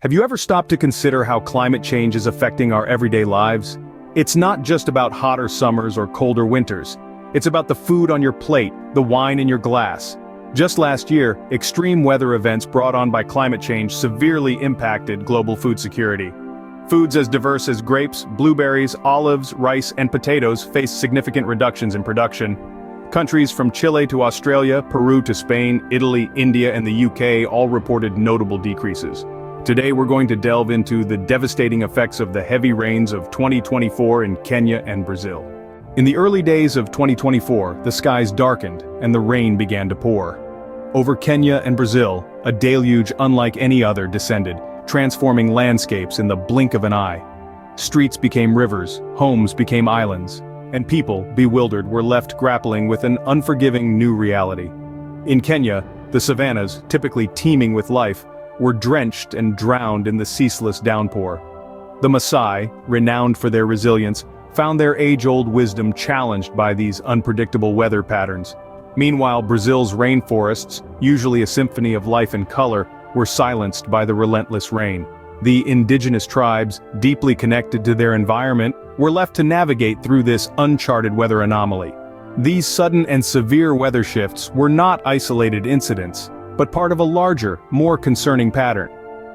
Have you ever stopped to consider how climate change is affecting our everyday lives? It's not just about hotter summers or colder winters. It's about the food on your plate, the wine in your glass. Just last year, extreme weather events brought on by climate change severely impacted global food security. Foods as diverse as grapes, blueberries, olives, rice, and potatoes faced significant reductions in production. Countries from Chile to Australia, Peru to Spain, Italy, India, and the UK all reported notable decreases. Today we're going to delve into the devastating effects of the heavy rains of 2024 in Kenya and Brazil. In the early days of 2024, the skies darkened and the rain began to pour. Over Kenya and Brazil, a deluge unlike any other descended, transforming landscapes in the blink of an eye. Streets became rivers, homes became islands, and people, bewildered, were left grappling with an unforgiving new reality. In Kenya, the savannas, typically teeming with life, were drenched and drowned in the ceaseless downpour. The Maasai, renowned for their resilience, found their age-old wisdom challenged by these unpredictable weather patterns. Meanwhile, Brazil's rainforests, usually a symphony of life and color, were silenced by the relentless rain. The indigenous tribes, deeply connected to their environment, were left to navigate through this uncharted weather anomaly. These sudden and severe weather shifts were not isolated incidents, but part of a larger, more concerning pattern.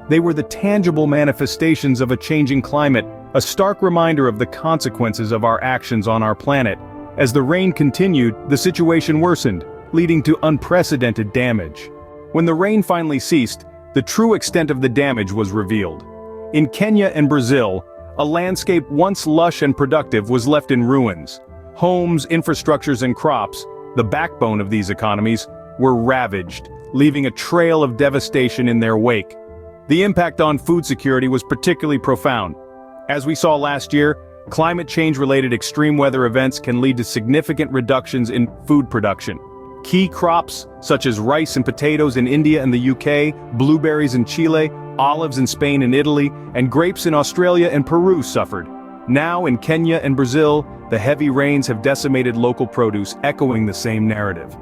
They were the tangible manifestations of a changing climate, a stark reminder of the consequences of our actions on our planet. As the rain continued, the situation worsened, leading to unprecedented damage. When the rain finally ceased, the true extent of the damage was revealed. In Kenya and Brazil, a landscape once lush and productive was left in ruins. Homes, infrastructures, and crops, the backbone of these economies, were ravaged, leaving a trail of devastation in their wake. The impact on food security was particularly profound. As we saw last year, climate change-related extreme weather events can lead to significant reductions in food production. Key crops, such as rice and potatoes in India and the UK, blueberries in Chile, olives in Spain and Italy, and grapes in Australia and Peru suffered. Now in Kenya and Brazil, the heavy rains have decimated local produce, echoing the same narrative.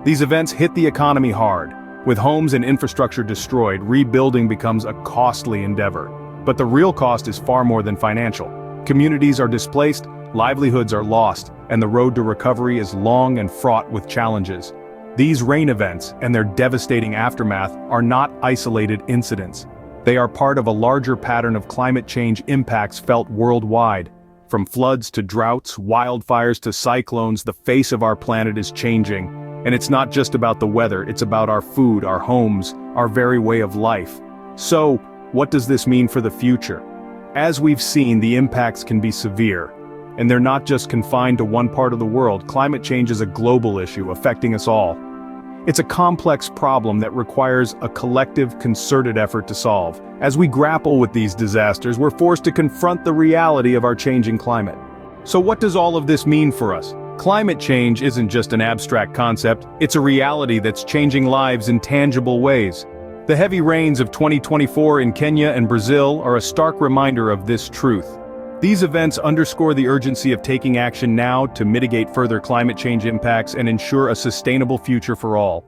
These events hit the economy hard. With homes and infrastructure destroyed, rebuilding becomes a costly endeavor. But the real cost is far more than financial. Communities are displaced, livelihoods are lost, and the road to recovery is long and fraught with challenges. These rain events and their devastating aftermath are not isolated incidents. They are part of a larger pattern of climate change impacts felt worldwide. From floods to droughts, wildfires to cyclones, the face of our planet is changing. And it's not just about the weather, it's about our food, our homes, our very way of life. So, what does this mean for the future? As we've seen, the impacts can be severe. And they're not just confined to one part of the world. Climate change is a global issue affecting us all. It's a complex problem that requires a collective, concerted effort to solve. As we grapple with these disasters, we're forced to confront the reality of our changing climate. So what does all of this mean for us? Climate change isn't just an abstract concept, it's a reality that's changing lives in tangible ways. The heavy rains of 2024 in Kenya and Brazil are a stark reminder of this truth. These events underscore the urgency of taking action now to mitigate further climate change impacts and ensure a sustainable future for all.